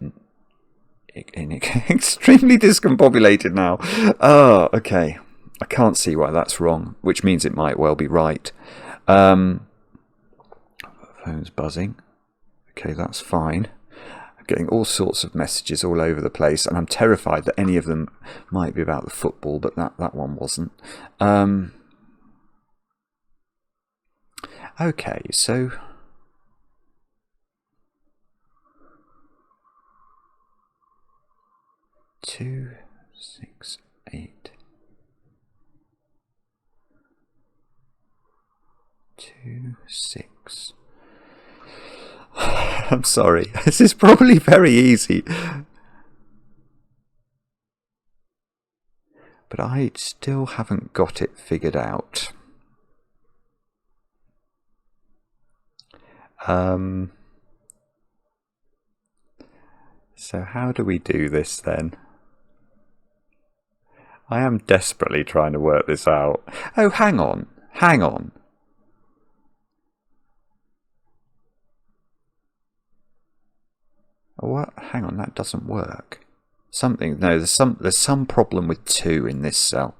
Extremely discombobulated now. Oh, okay. I can't see why that's wrong, which means it might well be right. Phone's buzzing. Okay, that's fine. I'm getting all sorts of messages all over the place, and I'm terrified that any of them might be about the football, but that one wasn't. Okay, so... 2, 6, 8. 2, 6. I'm sorry. This is probably very easy. But I still haven't got it figured out. So how do we do this then? I am desperately trying to work this out. Oh, hang on. Hang on. Oh, what? Hang on, that doesn't work. Something. No, there's some problem with 2 in this cell.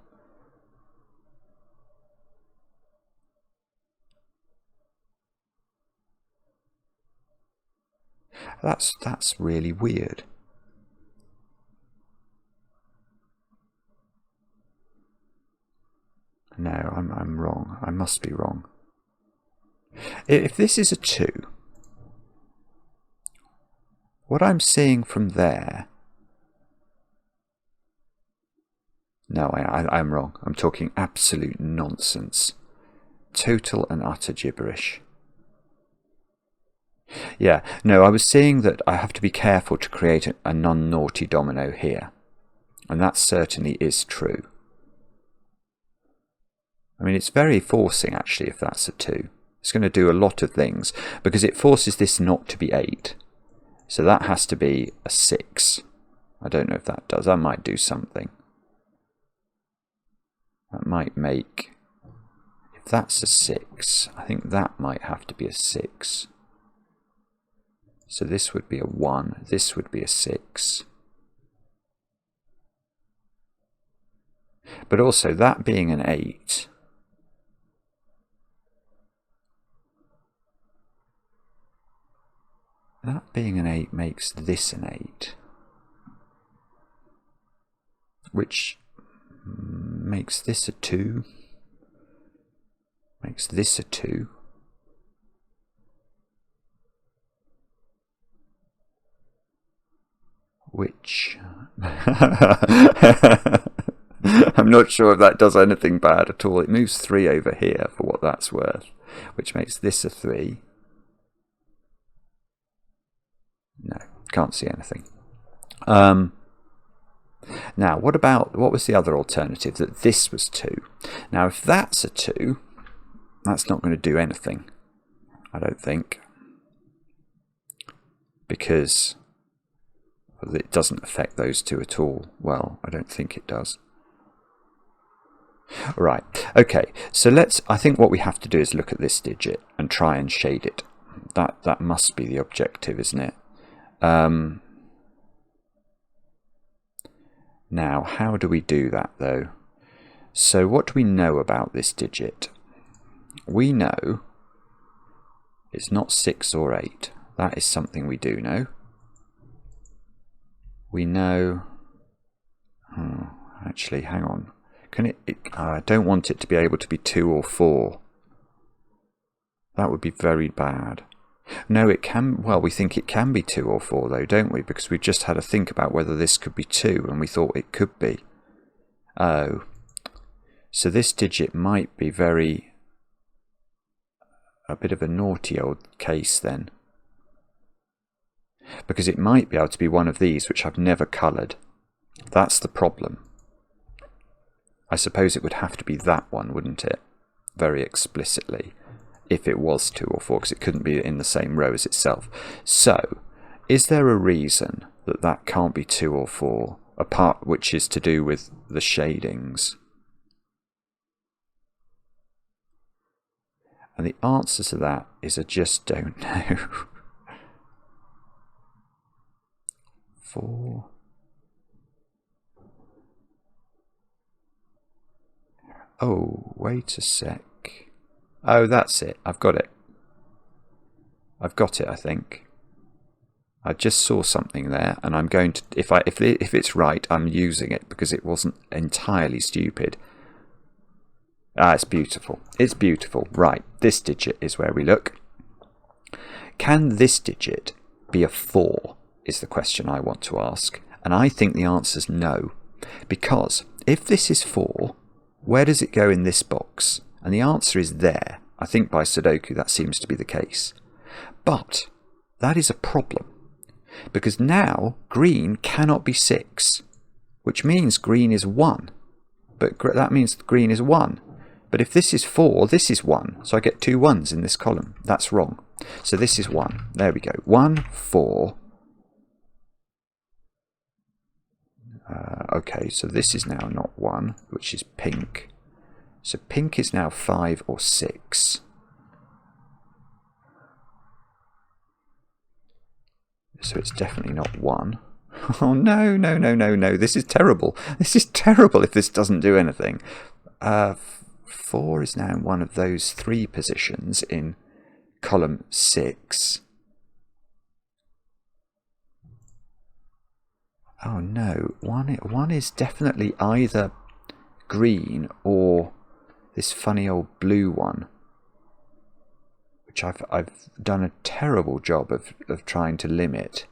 That's really weird. No, I'm wrong. I must be wrong. If this is a 2, what I'm seeing from there... No, I'm wrong. I'm talking absolute nonsense. Total and utter gibberish. Yeah, no, I was seeing that I have to be careful to create a non-naughty domino here. And that certainly is true. I mean, it's very forcing, actually, if that's a 2. It's going to do a lot of things, because it forces this not to be 8. So that has to be a 6. I don't know if that does. That might do something. That might make... If that's a 6, I think that might have to be a 6. So this would be a 1. This would be a 6. But also, that being an 8... That being an 8 makes this an 8. Which makes this a 2. Makes this a 2. Which... I'm not sure if that does anything bad at all. It moves 3 over here for what that's worth. Which makes this a 3. No, can't see anything. Now, what was the other alternative? That this was 2. Now, if that's a 2, that's not going to do anything, I don't think. Because it doesn't affect those 2 at all. Well, I don't think it does. Right, okay, so I think what we have to do is look at this digit and try and shade it. That must be the objective, isn't it? Now, how do we do that, though? So what do we know about this digit? We know it's not 6 or 8. That is something we do know. We know... actually, hang on. I don't want it to be able to be 2 or 4. That would be very bad. No, it can... Well, we think it can be 2 or 4, though, don't we? Because we just had to think about whether this could be 2, and we thought it could be. Oh. So this digit might be a bit of a naughty old case, then. Because it might be able to be one of these, which I've never coloured. That's the problem. I suppose it would have to be that one, wouldn't it? Very explicitly. If it was 2 or 4, because it couldn't be in the same row as itself. So, is there a reason that that can't be 2 or 4, apart which is to do with the shadings? And the answer to that is I just don't know. 4... Oh, wait a sec. Oh, that's it. I've got it. I've got it, I think. I just saw something there, and I'm going to... If it's right, I'm using it, because it wasn't entirely stupid. Ah, it's beautiful. It's beautiful. Right, this digit is where we look. Can this digit be a 4, is the question I want to ask. And I think the answer's no. Because if this is 4... where does it go in this box? And the answer is there. I think by Sudoku that seems to be the case. But that is a problem. Because now green cannot be 6. Which means green is 1. But that means green is 1. But if this is 4, this is 1. So I get 2 1s in this column. That's wrong. So this is 1. There we go. 1, 4. Okay, so this is now not 1, which is pink. So pink is now 5 or 6. So it's definitely not 1. Oh, no, no, no, no, no. This is terrible. This is terrible if this doesn't do anything. 4 is now in one of those 3 positions in column 6. Oh no, one is definitely either green or this funny old blue one, which I've done a terrible job of trying to limit.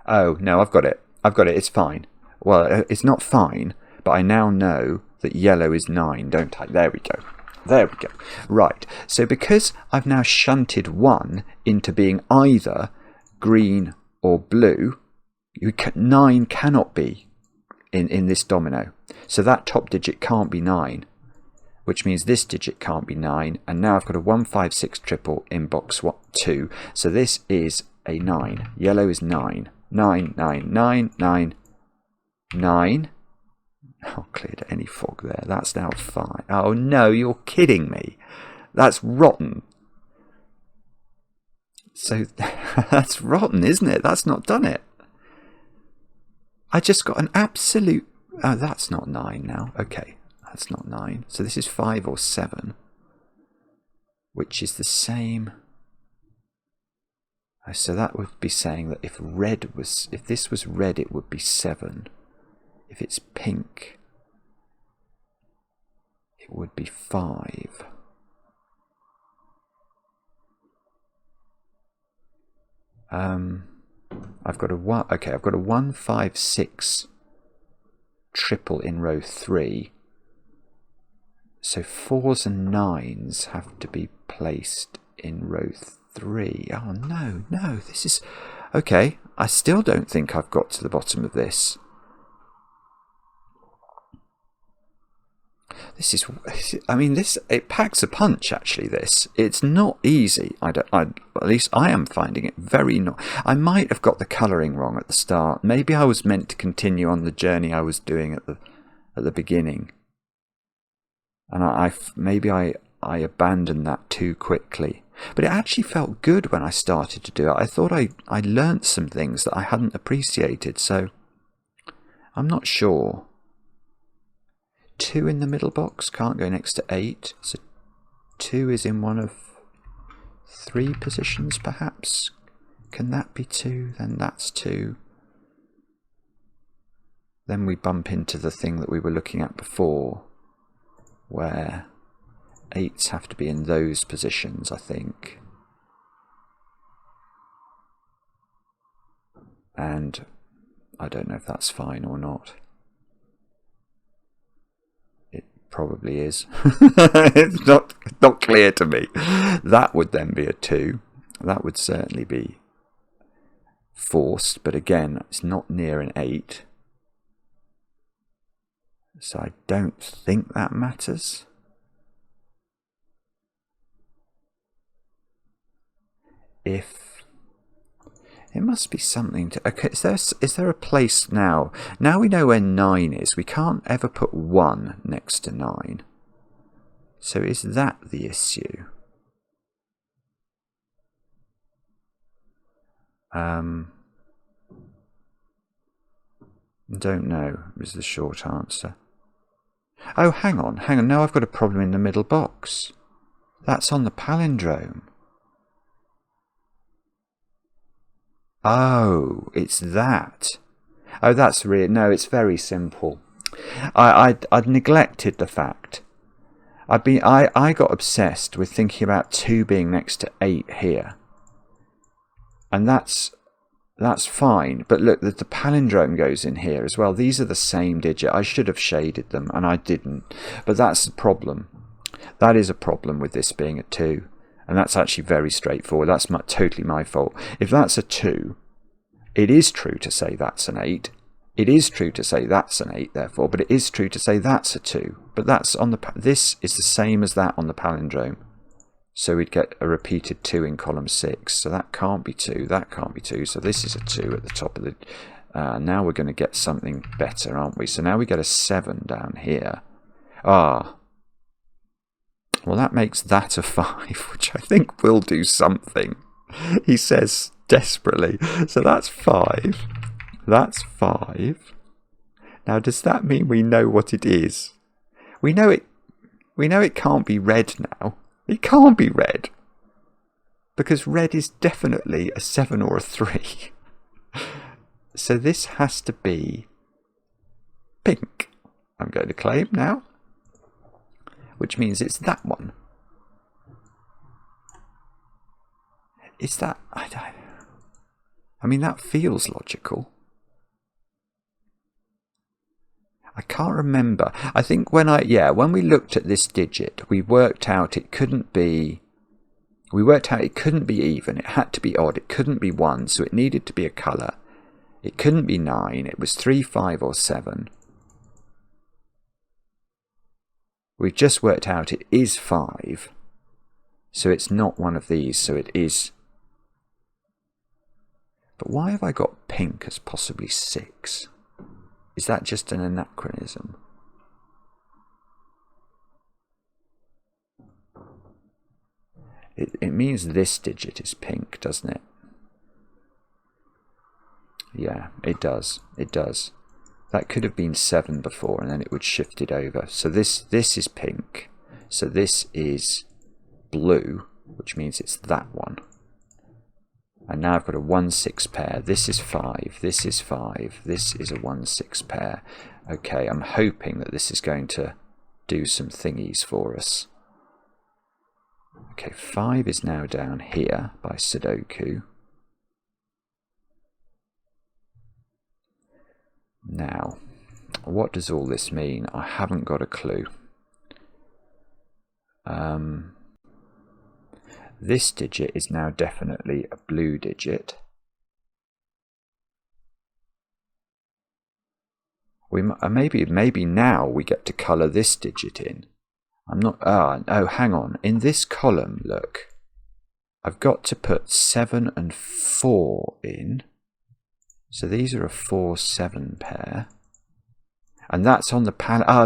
Oh no, I've got it. It's fine. Well, it's not fine, but I now know that yellow is 9, don't I? There we go. There we go. Right. So because I've now shunted 1 into being either green or blue, 9 cannot be in this domino. So that top digit can't be 9, which means this digit can't be 9. And now I've got a 1, 5, 6 triple in box 2. So this is a 9. Yellow is 9. 9, 9, 9, 9, 9. Oh, cleared any fog there. That's now 5. Oh no, you're kidding me. That's rotten. So that's rotten, isn't it? That's not done it. I just got an absolute... Oh, that's not 9 now. Okay, that's not 9. So this is 5 or 7, which is the same. So that would be saying that if this was red, it would be 7. If it's pink, it would be 5. I've got a 1. Okay, I've got a 1, 5, 6 triple in row 3. So 4s and 9s have to be placed in row 3. Oh no, no, this is okay. I still don't think I've got to the bottom of this. This is, I mean, this, it packs a punch, actually, this. It's not easy. At least I am finding it very not. I might have got the colouring wrong at the start. Maybe I was meant to continue on the journey I was doing at the beginning. And maybe I abandoned that too quickly. But it actually felt good when I started to do it. I thought I learnt some things that I hadn't appreciated, so I'm not sure. 2 in the middle box, can't go next to 8. So 2 is in one of 3 positions, perhaps. Can that be 2? Then that's 2. Then we bump into the thing that we were looking at before, where 8s have to be in those positions, I think. And I don't know if that's fine or not. Probably is. It's not clear to me. That would then be a 2. That would certainly be forced, but again, it's not near an 8. So I don't think that matters. If it must be something to... Okay, is there a place now? Now we know where 9 is. We can't ever put 1 next to 9. So is that the issue? Don't know is the short answer. Oh, hang on. Now I've got a problem in the middle box. That's on the palindrome. Oh, it's that. Oh, that's real. No, it's very simple. I'd neglected the fact. I got obsessed with thinking about 2 being next to 8 here, and that's fine. But look, the palindrome goes in here as well. These are the same digit. I should have shaded them, and I didn't. But that's the problem. That is a problem with this being a 2. And that's actually very straightforward. That's totally my fault. If that's a 2, it is true to say that's an 8. It is true to say that's an 8, therefore, but it is true to say that's a 2. But that's on the... This is the same as that on the palindrome. So we'd get a repeated 2 in column 6. So that can't be 2. That can't be 2. So this is a 2 at the top of the... now we're going to get something better, aren't we? So now we get a 7 down here. Ah... Well, that makes that a 5, which I think will do something, he says desperately. So that's 5. That's 5. Now, does that mean we know what it is? We know it can't be red now. It can't be red. Because red is definitely a 7 or a 3. So this has to be pink, I'm going to claim now. Which means it's that one. Is that... I mean, that feels logical. I can't remember. I think when we looked at this digit, we worked out it couldn't be... We worked out it couldn't be even. It had to be odd. It couldn't be 1, so it needed to be a colour. It couldn't be 9. It was 3, 5 or 7. We've just worked out it is 5, so it's not one of these, so it is... But why have I got pink as possibly 6? Is that just an anachronism? It means this digit is pink, doesn't it? Yeah, it does. It does. That could have been 7 before, and then it would shift it over. So this is pink. So this is blue, which means it's that one. And now I've got a 1-6 pair. This is 5. This is 5. This is a 1-6 pair. Okay, I'm hoping that this is going to do some thingies for us. Okay, 5 is now down here by Sudoku. Now, what does all this mean? I haven't got a clue. This digit is now definitely a blue digit. maybe now we get to colour this digit in. I'm not. Oh, hang on. In this column, look, I've got to put 7 and 4 in. So these are a 4-7 pair. And that's on the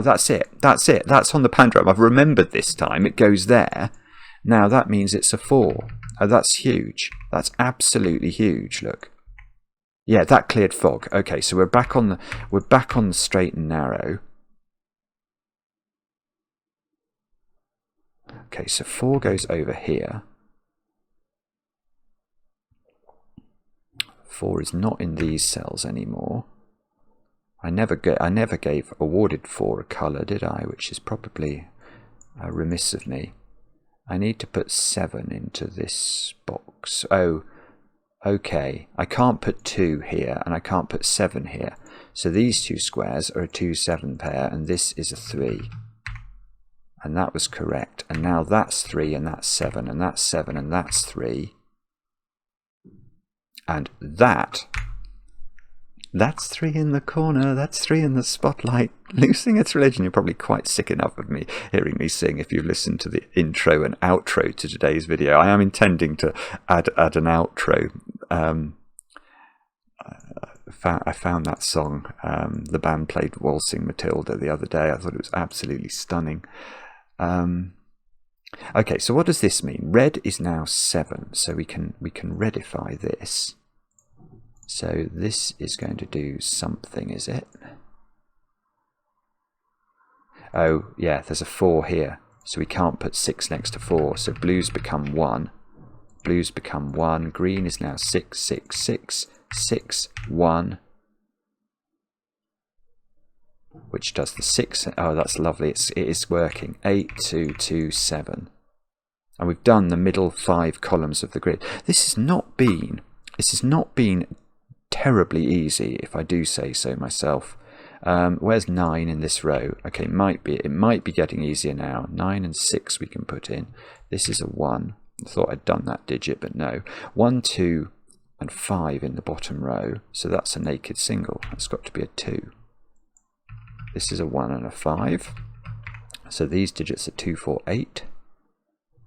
that's it. That's it. That's on the palindrome. I've remembered this time. It goes there. Now that means it's a 4. Oh, that's huge. That's absolutely huge. Look. Yeah, that cleared fog. Okay, so we're back on the straight and narrow. Okay, so 4 goes over here. 4 is not in these cells anymore. I never gave awarded 4 a colour, did I? Which is probably remiss of me. I need to put 7 into this box. Oh, okay. I can't put 2 here, and I can't put 7 here. So these two squares are a 2-7 pair, and this is a 3. And that was correct. And now that's 3, and that's 7, and that's 7, and that's 3. And that's 3 in the corner, that's 3 in the spotlight. Losing its religion. You're probably quite sick enough of me hearing me sing if you've listened to the intro and outro to today's video. I am intending to add an outro. I found that song. The band played Waltzing Matilda the other day. I thought it was absolutely stunning. Okay, so what does this mean? Red is now 7, so we can redify this. So this is going to do something, is it? Oh, yeah, there's a 4 here, so we can't put 6 next to 4, so blues become 1. Blues become 1. Green is now 6, 6, 6, 6, 1. Which does the 6. Oh, that's lovely. It is working. 8, 2, 2, 7. And we've done the middle 5 columns of the grid. This has not been terribly easy, if I do say so myself. Where's 9 in this row? Okay, it might be getting easier now. 9 and 6 we can put in. This is a 1. I thought I'd done that digit, but no. 1, 2 and 5 in the bottom row. So that's a naked single. That's got to be a 2. This is a 1 and a 5. So these digits are 2, 4, 8.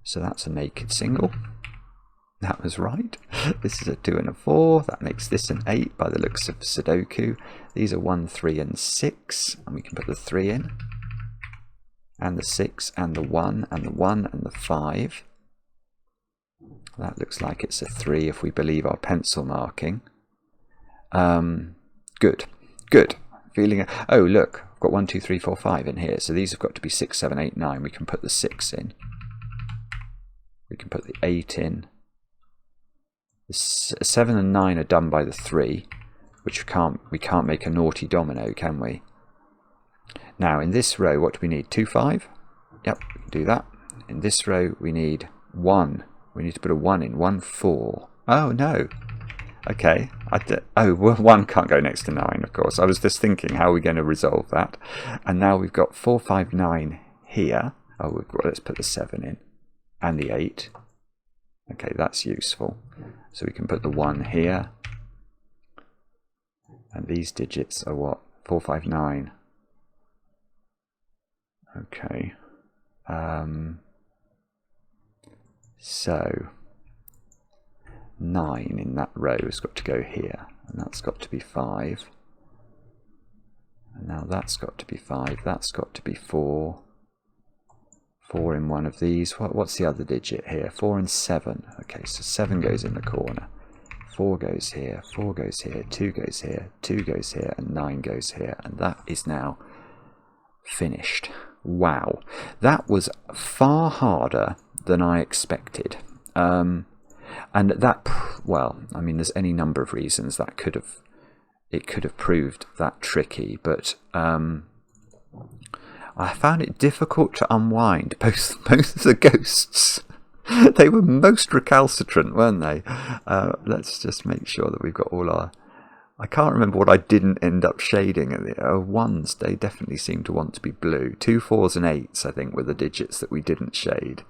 So that's a naked single. That was right. This is a 2 and a 4. That makes this an 8 by the looks of Sudoku. These are 1, 3 and 6. And we can put the 3 in. And the 6 and the 1 and the 1 and the 5. That looks like it's a 3 if we believe our pencil marking. Good. Good. Feeling. Oh, look. I've got 1, 2, 3, 4, 5 in here. So these have got to be 6, 7, 8, 9. We can put the 6 in. We can put the 8 in. The 7 and 9 are done by the 3, which we can't make a naughty domino, can we? Now, in this row, what do we need? 2, 5? Yep, we can do that. In this row, we need 1. We need to put a 1 in. 1, 4. Oh, no. Okay. Well, 1 can't go next to 9, of course. I was just thinking, how are we going to resolve that? And now we've got 4, 5, 9 here. Oh, let's put the 7 in. And the 8. Okay, that's useful. So we can put the 1 here. And these digits are what? 4, 5, 9. Okay. So 9 in that row has got to go here. And that's got to be 5. And now that's got to be 5. That's got to be 4. 4 in one of these. What's the other digit here? 4 and 7. Okay, so 7 goes in the corner. 4 goes here. 4 goes here. 2 goes here. 2 goes here. And 9 goes here. And that is now finished. Wow. That was far harder than I expected. And that, well, I mean, there's any number of reasons that it could have proved that tricky, but I found it difficult to unwind both of the ghosts. They were most recalcitrant, weren't they? Let's just make sure that we've got all our... I can't remember what I didn't end up shading. Ones, they definitely seem to want to be blue. 2 4s and 8s, I think, were the digits that we didn't shade.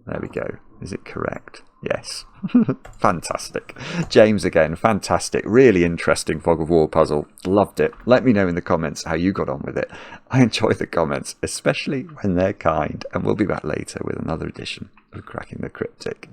There we go. Is it correct? Yes. Fantastic. James again, fantastic. Really interesting Fog of War puzzle. Loved it. Let me know in the comments how you got on with it. I enjoy the comments, especially when they're kind. And we'll be back later with another edition of Cracking the Cryptic.